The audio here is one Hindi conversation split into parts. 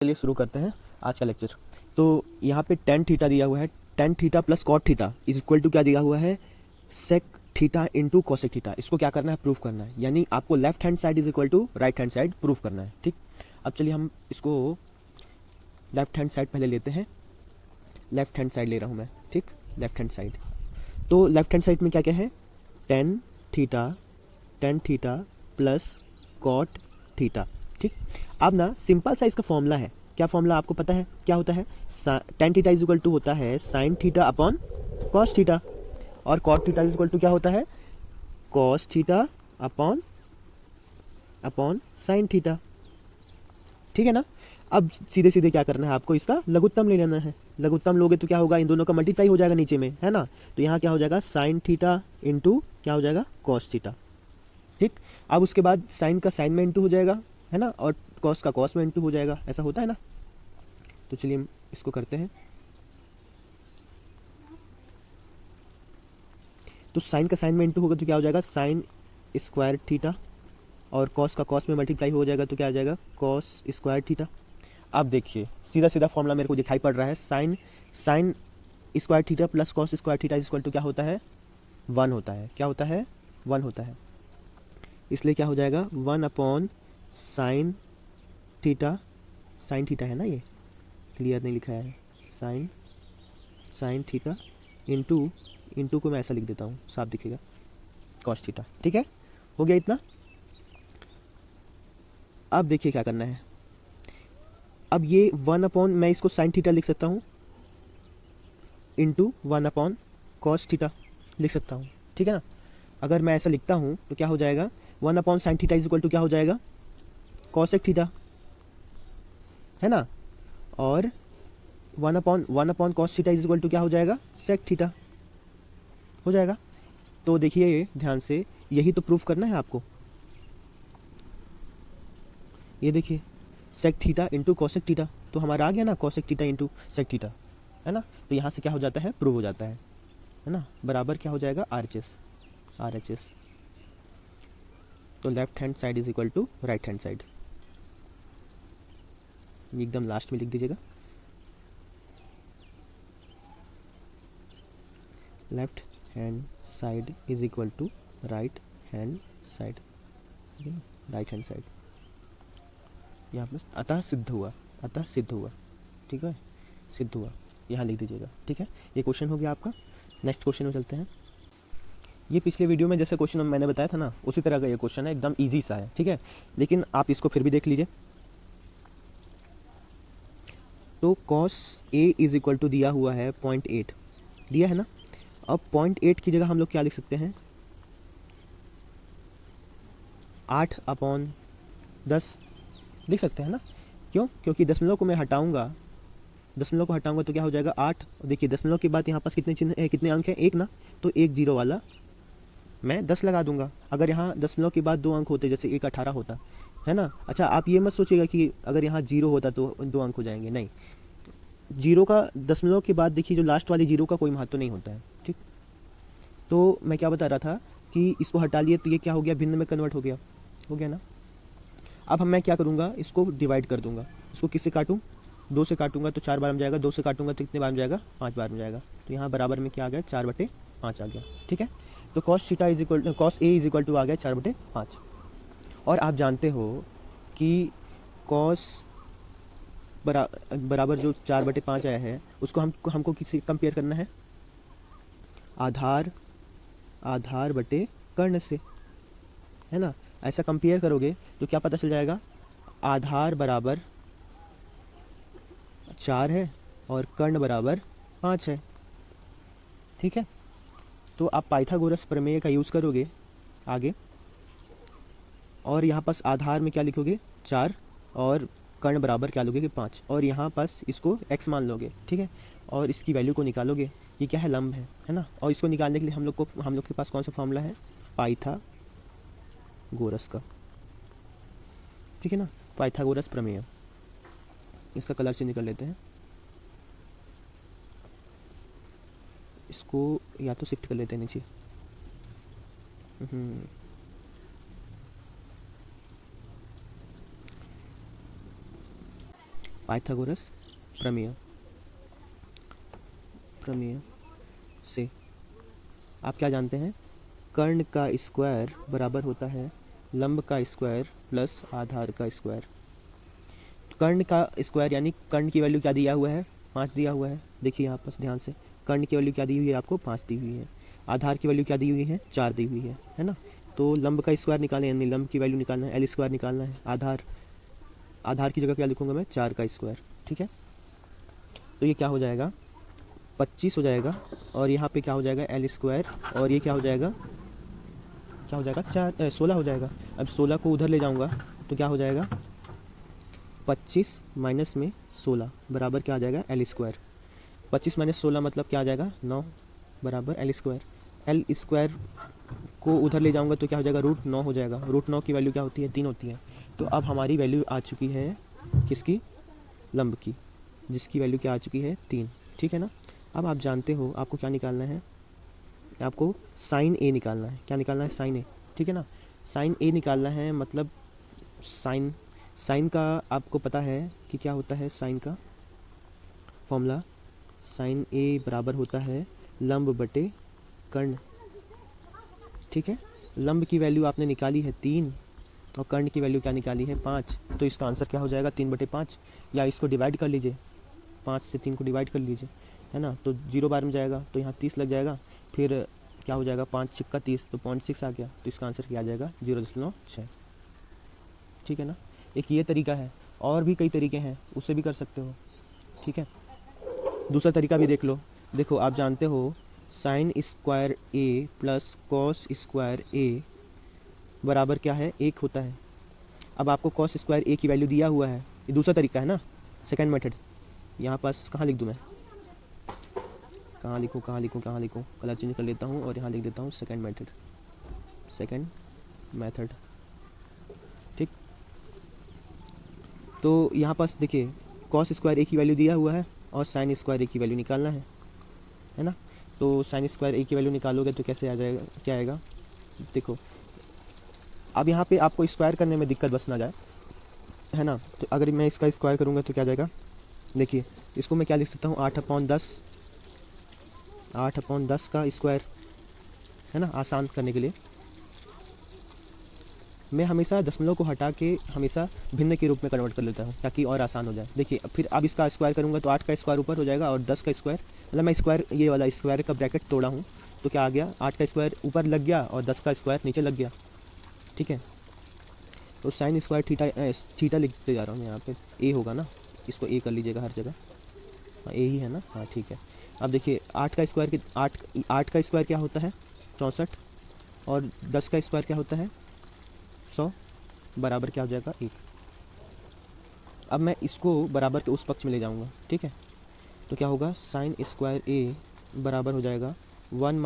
चलिए शुरू करते हैं आज का लेक्चर। तो यहाँ पे टेन थीटा दिया हुआ है, tan theta plus cot theta is equal to क्या दिया हुआ है, sec theta into cosec theta. इसको क्या करना है, प्रूफ करना है, यानी आपको left hand side is equal to right hand side proof करना है। ठीक, अब चलिए हम इसको लेफ्ट हैंड साइड पहले लेते हैं। लेफ्ट हैंड साइड ले रहा हूँ मैं। ठीक, लेफ्ट हैंड साइड। तो लेफ्ट हैंड साइड में क्या क्या है, tan theta, tan theta plus cot theta. ठीक, अब ना सिंपल सा इसका फॉर्मूला है। क्या फॉर्मूला आपको पता है क्या होता है, tan theta is equal to होता है sine theta upon cos theta, और cot theta is equal to क्या होता है, cos theta upon upon sine theta. ठीक है ना। अब सीधे सीधे क्या करना है आपको, इसका लघुत्तम ले लेना है। लघुत्तम लोगे तो क्या होगा, इन दोनों का मल्टीप्लाई हो जाएगा नीचे में, है ना। तो यहाँ क्या हो जाएगा, साइन थीटा इंटू क्या हो जाएगा, कॉस थीटा। ठीक, अब उसके बाद साइन का साइन में इंटू हो जाएगा, है ना, और कॉस का कॉस में इंटू हो जाएगा, ऐसा होता है ना। तो चलिए हम इसको करते हैं। तो साइन का साइन में इंटू होगा तो क्या हो जाएगा, साइन स्क्वायर थीटा, और कॉस का कॉस में मल्टीप्लाई हो जाएगा तो क्या आ जाएगा, कॉस स्क्वायर थीटा। अब देखिए सीधा सीधा फॉर्मूला मेरे को दिखाई पड़ रहा है, sine sine square theta plus cos square theta equal to क्या होता है, वन होता है। क्या होता है, वन होता है। इसलिए क्या हो जाएगा, one upon sine theta, sine theta है ना, ये क्लियर नहीं लिखा है, sine sine theta into, into को मैं ऐसा लिख देता हूँ, साफ दिखेगा, कॉस थीटा। ठीक है, हो गया इतना। अब देखिए क्या करना है, अब ये वन अपॉन, मैं इसको साइन थीटा लिख सकता हूँ, into one upon cos theta लिख सकता हूँ। ठीक है ना। अगर मैं ऐसा लिखता हूँ तो क्या हो जाएगा, one upon sine theta is equal to क्या हो जाएगा, कॉसेक थीटा, है ना, और one upon cos theta is equal to क्या हो जाएगा, सेक थीटा हो जाएगा। तो देखिए ध्यान से, यही तो प्रूफ करना है आपको। ये देखिए, sec theta into cosec theta, तो हमारा आ गया ना, cosec theta into sec theta, है ना। तो यहाँ से क्या हो जाता है, प्रूव हो जाता है ना, बराबर क्या हो जाएगा, R H S, R H S. तो left hand side is equal to right hand side, एकदम लास्ट में लिख दीजिएगा, left hand side is equal to right hand side, right hand side. यहाँ पर अतः सिद्ध हुआ, अतः सिद्ध हुआ। ठीक है, सिद्ध हुआ, यहाँ लिख दीजिएगा। ठीक है, ये क्वेश्चन हो गया आपका। नेक्स्ट क्वेश्चन में चलते हैं। ये पिछले वीडियो में जैसे क्वेश्चन मैंने बताया था ना, उसी तरह का ये क्वेश्चन है, एकदम इजी सा है। ठीक है, लेकिन आप इसको फिर भी देख लीजिए। तो cos A is equal to दिया हुआ है 0.8, दिया है ना। अब 0.8 की जगह हम लोग क्या लिख सकते हैं, 8/10 लिख सकते हैं ना। क्यों, क्योंकि दशमलव को मैं हटाऊंगा, दशमलव को हटाऊंगा तो क्या हो जाएगा, 8। देखिए दशमलव के बाद यहाँ पास कितने चिन्ह है, कितने अंक हैं, एक ना, तो एक जीरो वाला मैं 10 लगा दूंगा। अगर यहाँ दशमलव के बाद 2 अंक होते, जैसे 1/18 होता, है ना। अच्छा, आप ये मत सोचिएगा कि अगर यहाँ जीरो होता तो 2 अंक हो जाएंगे, नहीं। जीरो का दशमलव के बाद देखिए, जो लास्ट वाली जीरो का कोई महत्व नहीं होता है। ठीक, तो मैं क्या बता रहा था कि इसको हटा लिए तो ये क्या हो गया, भिन्न में कन्वर्ट हो गया ना। अब मैं क्या करूँगा, इसको डिवाइड कर दूंगा। इसको किससे काटूँ, 2 से काटूंगा तो 4 बार में जाएगा, 2 से काटूंगा तो कितने बार में जाएगा, 5 बार में जाएगा। तो यहाँ बराबर में क्या आ गया, 4/5 आ गया। ठीक है, तो cos theta is equal, cos A is equal to आ गया 4/5। और आप जानते हो कि कॉस बराबर जो 4/5 आया है, उसको हमको किसी कंपेयर करना है, आधार आधार बटे कर्ण से, है ना। ऐसा कंपेयर करोगे तो क्या पता चल जाएगा, आधार बराबर 4 है और कर्ण बराबर 5 है। ठीक है, तो आप पाइथागोरस प्रमेय का यूज़ करोगे आगे, और यहाँ पास आधार में क्या लिखोगे, 4, और कर्ण बराबर क्या लोगे कि 5, और यहाँ पास इसको x मान लोगे। ठीक है, और इसकी वैल्यू को निकालोगे, ये क्या है, लंब है ना। और इसको निकालने के लिए हम लोग के पास कौन सा फॉर्मूला है, पाइथागोरस का। ठीक है ना, पाइथागोरस प्रमेय। इसका कलर चेंज कर लेते हैं, इसको या तो शिफ्ट कर लेते हैं नीचे। पाइथागोरस प्रमेय से आप क्या जानते हैं, कर्ण का स्क्वायर बराबर होता है लंब का स्क्वायर प्लस आधार का स्क्वायर। कर्ण का स्क्वायर यानी कर्ण की वैल्यू क्या दिया हुआ है, 5 दिया हुआ है। देखिए यहाँ पर ध्यान से, कर्ण की वैल्यू क्या दी हुई है आपको, 5 दी हुई है। आधार की वैल्यू क्या दी हुई है, 4 दी हुई है ना। तो लंब का स्क्वायर निकालें यानी लंब की वैल्यू निकालना है, एल स्क्वायर निकालना है। आधार की जगह क्या लिखूंगा मैं, 4 का स्क्वायर। ठीक है, तो ये क्या हो जाएगा, 25 हो जाएगा। और यहाँ पे क्या हो जाएगा, एल स्क्वायर, और ये क्या हो जाएगा, 16 हो जाएगा। अब 16 को उधर ले जाऊँगा तो क्या हो जाएगा, 25 माइनस में 16 बराबर क्या आ जाएगा, एल स्क्वायर। 25 माइनस 16 मतलब क्या आ जाएगा, 9 बराबर एल स्क्वायर। एल स्क्वायर को उधर ले जाऊंगा तो क्या हो जाएगा, √9 हो जाएगा। √9 की वैल्यू क्या होती है, 3 होती है। तो अब हमारी वैल्यू आ चुकी है किसकी, लंब की, जिसकी वैल्यू क्या आ चुकी है, 3। ठीक है ना। अब आप जानते हो आपको क्या निकालना है, आपको साइन ए निकालना है। क्या निकालना है, साइन ए। ठीक है ना, साइन ए निकालना है, मतलब साइन का आपको पता है कि क्या होता है, साइन का फॉर्मूला, साइन ए बराबर होता है लंब बटे कर्ण। ठीक है, लंब की वैल्यू आपने निकाली है 3 और कर्ण की वैल्यू क्या निकाली है, 5। तो इसका आंसर क्या हो जाएगा, 3/5। या इसको डिवाइड कर लीजिए, 5 से 3 को डिवाइड कर लीजिए, है ना। तो 0 बार में जाएगा तो यहाँ 30 लग जाएगा। फिर क्या हो जाएगा, 5 छिक्का 30, तो 0.6 आ गया। तो इसका आंसर क्या आ जाएगा, 0.6। ठीक है ना। एक ये तरीका है, और भी कई तरीके हैं, उससे भी कर सकते हो। ठीक है, दूसरा तरीका भी देख लो। देखो आप जानते हो साइन स्क्वायर ए प्लस कॉस स्क्वायर ए बराबर क्या है, 1 होता है। अब आपको कॉस स्क्वायर ए की वैल्यू दिया हुआ है, ये दूसरा तरीका है ना, सेकंड मेथड। यहाँ पास कहाँ लिख दूँ मैं, कहाँ लिखूँ, कलर चेंज कर लेता हूँ और यहाँ लिख देता हूँ सेकंड मेथड। ठीक, तो यहाँ पास देखिए कॉस स्क्वायर ए की वैल्यू दिया हुआ है और साइन स्क्वायर ए की वैल्यू निकालना है ना। तो साइन स्क्वायर ए की वैल्यू निकालोगे तो कैसे आ जाएगा, क्या आएगा, देखो अब यहाँ पे आपको स्क्वायर करने में दिक्कत बस ना जाए, है ना। तो अगर मैं इसका स्क्वायर करूँगा तो क्या जाएगा, देखिए इसको मैं क्या लिख सकता हूँ, 8/10 का स्क्वायर, है ना। आसान करने के लिए मैं हमेशा दशमलव को हटा के हमेशा भिन्न के रूप में कन्वर्ट कर लेता हूँ ताकि और आसान हो जाए। देखिए फिर अब इसका स्क्वायर करूँगा तो 8 का स्क्वायर ऊपर हो जाएगा और 10 का स्क्वायर, मतलब मैं स्क्वायर ये वाला स्क्वायर का ब्रैकेट तोड़ा हूँ तो क्या आ गया, 8 का स्क्वायर ऊपर लग गया और 10 का स्क्वायर नीचे लग गया। ठीक है, तो साइन स्क्वायर थीटा लिखते जा रहा हूँ मैं, यहाँ पे ए होगा ना, इसको ए कर लीजिएगा हर जगह, हाँ ए ही है ना, हाँ ठीक है। अब देखिए 8 का स्क्वायर क्या होता है, 64, और 10 का स्क्वायर क्या होता है, 100 बराबर क्या हो जाएगा, 1। अब मैं इसको बराबर के उस पक्ष में ले जाऊंगा। ठीक है, तो क्या होगा, साइन स्क्वायर ए बराबर हो जाएगा 1 -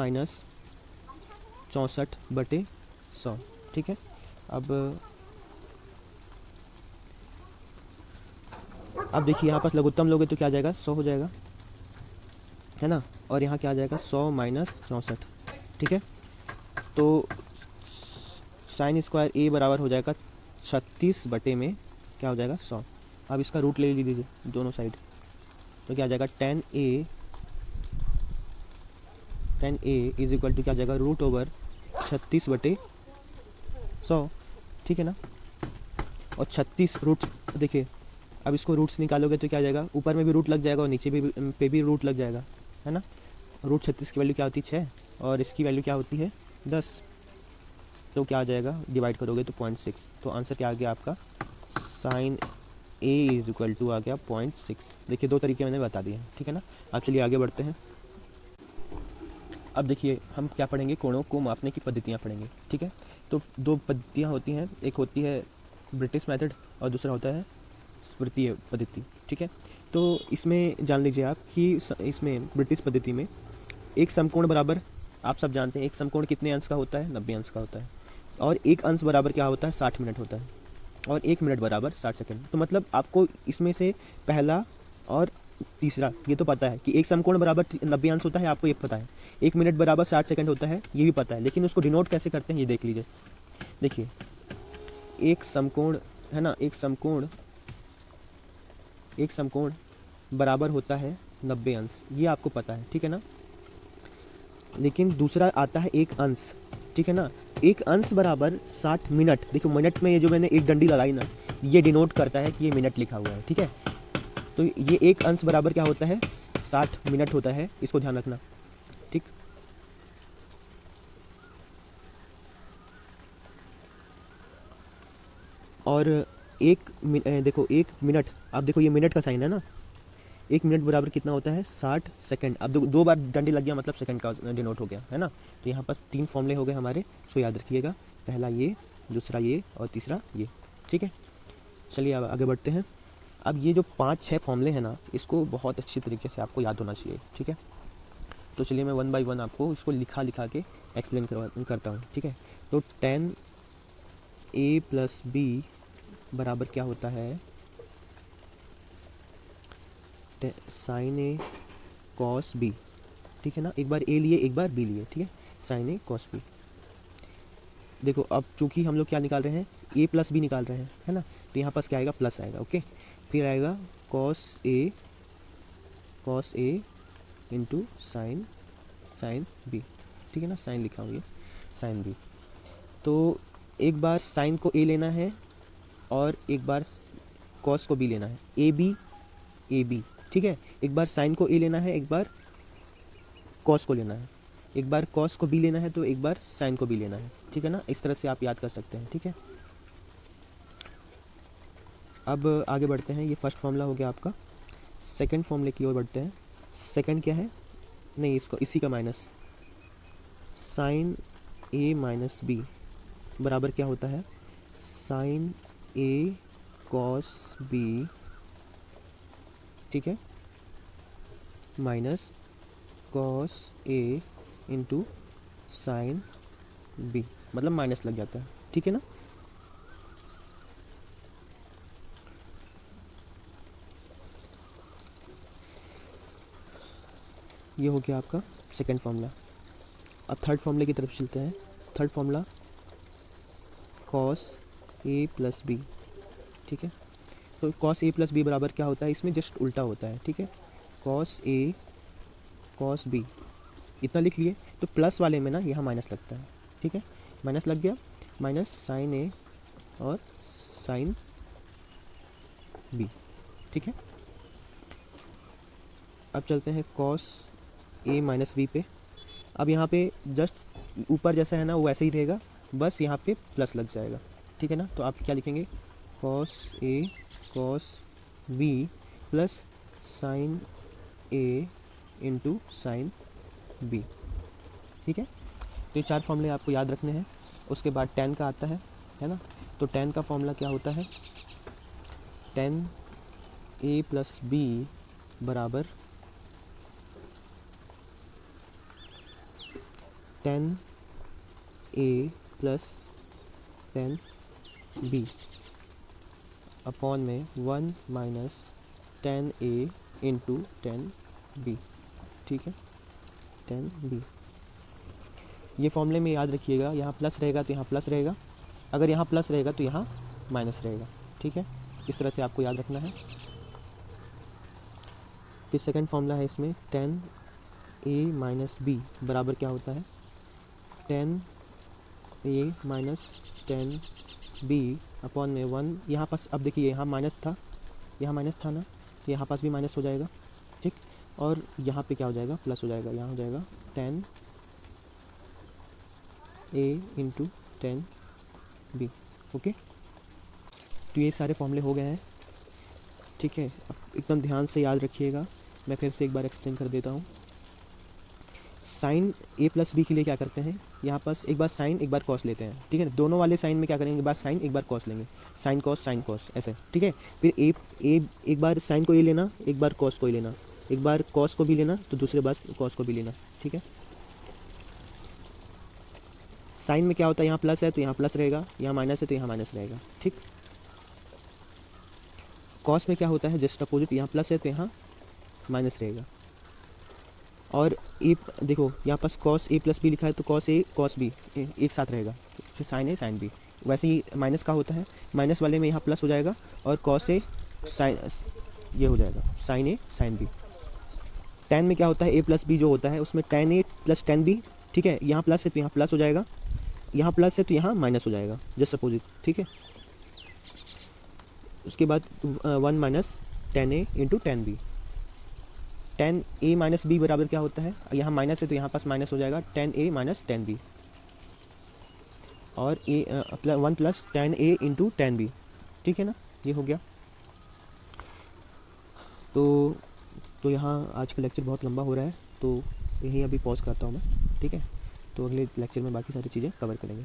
64/100। ठीक है, अब देखिए यहाँ पास लघुत्तम लोगे तो क्या आ जाएगा, 100 हो जाएगा, है ना। और यहाँ क्या आ जाएगा, 100 - 64। ठीक है, तो साइन स्क्वायर ए बराबर हो जाएगा 36 बटे में क्या हो जाएगा, 100। अब इसका रूट ले लीजिए दोनों साइड, तो क्या आ जाएगा, tan a is equal to क्या आ जाएगा, √36/100। ठीक है ना, और 36 रूट, देखिए अब इसको रूट्स निकालोगे तो क्या आ जाएगा, ऊपर में भी रूट लग जाएगा और नीचे भी रूट लग जाएगा, है ना। √36 की वैल्यू क्या होती है, 6, और इसकी वैल्यू क्या होती है, 10। तो क्या आ जाएगा, डिवाइड करोगे तो 0.6। तो आंसर क्या आ गया आपका, sine A is equal to आ गया 0.6। देखिए 2 तरीके मैंने बता दिए हैं। ठीक है ना, आप चलिए आगे बढ़ते हैं। अब देखिए हम क्या पढ़ेंगे, कोणों को मापने की पद्धतियाँ पढ़ेंगे। ठीक है, तो 2 पद्धतियाँ होती हैं, एक होती है ब्रिटिश मेथड और दूसरा होता है स्मृतीय पद्धति। ठीक है, तो इसमें जान लीजिए आप कि इसमें ब्रिटिश पद्धति में एक समकोण बराबर, आप सब जानते हैं एक समकोण कितने अंश का होता है, 90 अंश का होता है। और एक अंश बराबर क्या होता है, 60 मिनट होता है। और 1 मिनट बराबर 60 सेकंड। तो मतलब आपको इसमें से पहला और तीसरा ये तो पता है कि एक समकोण बराबर 90 अंश होता है, आपको ये पता है। 1 मिनट बराबर 60 सेकंड होता है, ये भी पता है। लेकिन उसको डिनोट कैसे करते हैं ये देख लीजिए। देखिए एक समकोण है ना, एक समकोण एक समकोण बराबर होता है 90 अंश, ये आपको पता है, ठीक है ना। लेकिन दूसरा आता है एक अंश, ठीक है ना। एक अंश बराबर 60 मिनट। देखो मिनट में ये जो मैंने एक डंडी लगाई ना, ये डिनोट करता है कि ये मिनट लिखा हुआ है, ठीक है। तो ये एक अंश बराबर क्या होता है, 60 मिनट होता है, इसको ध्यान रखना, ठीक। और देखो एक मिनट, अब देखो ये मिनट का साइन है ना, एक मिनट बराबर कितना होता है, 60 सेकंड। अब दो बार डंडी लग गया मतलब सेकंड का डिनोट हो गया, है ना। तो यहाँ पास 3 फॉर्मूले हो गए हमारे, सो याद रखिएगा, पहला ये, दूसरा ये और तीसरा ये, ठीक है। चलिए अब आगे बढ़ते हैं। अब ये जो 5-6 फॉर्मूले हैं ना, इसको बहुत अच्छी तरीके से आपको याद होना चाहिए, ठीक है। तो चलिए मैं 1 बाय 1 आपको इसको लिखा के एक्सप्लेन करता हूँ, ठीक है। तो tan a + b बराबर क्या होता है, sin a cos b, ठीक है ना। एक बार a लिए एक बार b लिए, ठीक है, sin a cos b। देखो अब चूंकि हम लोग क्या निकाल रहे हैं, a + b निकाल रहे हैं, है ना। तो यहाँ पास क्या आएगा, प्लस आएगा, ओके। फिर आएगा cos a into sin b, ठीक है ना, साइन लिखा हुआ है sin b। तो एक बार साइन को a लेना है और एक बार cos को b लेना है, a b, ठीक है। एक बार साइन को a लेना है, एक बार cos को लेना है, एक बार cos को b लेना है तो एक बार साइन को b लेना है, ठीक है ना। इस तरह से आप याद कर सकते हैं, ठीक है। अब आगे बढ़ते हैं, ये फर्स्ट फॉर्मूला हो गया आपका। सेकंड फॉर्मूले की ओर बढ़ते हैं। सेकंड क्या है, नहीं इसको इसी का माइनस, sin a - b बराबर क्या होता है, sin a cos b, ठीक है, minus cos a into sin b, मतलब माइनस लग जाता है, ठीक है ना। ये हो गया आपका सेकंड फार्मूला। अब थर्ड फार्मूले की तरफ चलते हैं। Third formula cos a + b, ठीक है। तो cos a + b बराबर क्या होता है, इसमें जस्ट उल्टा होता है, ठीक है। cos a cos b इतना लिख लिए, तो प्लस वाले में ना यहाँ माइनस लगता है, ठीक है, माइनस लग गया, माइनस sin a और sin b, ठीक है। अब चलते हैं cos a - b पे। अब यहाँ पे जस्ट ऊपर जैसा है ना वो वैसे ही रहेगा, बस यहाँ पे प्लस लग जाएगा, ठीक है ना। तो आप क्या लिखेंगे, cos a cos b plus sin a into sin b, ठीक है। तो ये 4 फॉर्मूले आपको याद रखने हैं। उसके बाद tan का आता है ना। तो tan का फॉर्मूला क्या होता है, tan a + b बराबर tan a plus tan b upon में 1 minus tan a into tan b, ठीक है, tan b। ये फॉर्मूले में याद रखिएगा, यहाँ प्लस रहेगा तो यहाँ प्लस रहेगा, अगर यहाँ प्लस रहेगा तो यहाँ माइनस रहेगा, ठीक है। इस तरह से आपको याद रखना है। फिर सेकंड फॉर्मूला है इसमें, tan a - b बराबर क्या होता है, tan a - tan b upon में 1, यहाँ पास अब देखिए यहाँ माइनस था, यहाँ माइनस था ना, तो यहाँ पास भी माइनस हो जाएगा, ठीक। और यहाँ पे क्या हो जाएगा, प्लस हो जाएगा, यहाँ हो जाएगा tan a into tan b, okay. तो ये सारे फॉर्मूले हो गए हैं, ठीक है। अब एकदम ध्यान से याद रखिएगा, मैं फिर से एक बार एक्सप्लेन कर देता हूँ। साइन a + b के लिए क्या करते हैं, यहाँ पास एक बार साइन एक बार कॉस लेते हैं, ठीक है। दोनों वाले साइन में क्या करेंगे, एक बार साइन एक बार कॉस लेंगे, साइन कॉस ऐसे, ठीक है। फिर एक बार साइन को ही लेना, एक बार कॉस को ही लेना, एक बार कॉस को भी लेना तो दूसरे बार कॉस को भी लेना, ठीक है। साइन में क्या होता है, यहाँ प्लस है तो यहाँ प्लस रहेगा, यहाँ माइनस है तो यहाँ माइनस रहेगा, ठीक। कॉस में क्या होता है, जस्ट अपोजिट, यहाँ प्लस है तो यहाँ माइनस रहेगा। और ए देखो यहाँ पास cos a + b लिखा है तो cos a cos b एक साथ रहेगा, फिर sin a sin b। वैसे ही माइनस का होता है, माइनस वाले में यहाँ प्लस हो जाएगा और cos a ये हो जाएगा साइन ए साइन बी। टेन में क्या होता है, ए प्लस बी जो होता है उसमें टेन ए प्लस टेन बी, ठीक है, यहाँ प्लस है तो यहाँ प्लस हो जाएगा, यहाँ प्लस है तो यहाँ माइनस हो जाएगा, जस्ट सपोज इट, ठीक है। उसके बाद 1 माइनस टेन ए इंटू टेन बी। टेन ए माइनस बी बराबर क्या होता है, यहाँ माइनस है तो यहाँ पास माइनस हो जाएगा, टेन ए माइनस टेन बी, और ए 1 प्लस टेन ए इंटू टेन बी, ठीक है ना, ये हो गया। तो यहाँ आज का लेक्चर बहुत लंबा हो रहा है, तो यहीं अभी पॉज करता हूँ मैं, ठीक है। तो अगले लेक्चर में बाकी सारी चीज़ें कवर करेंगे।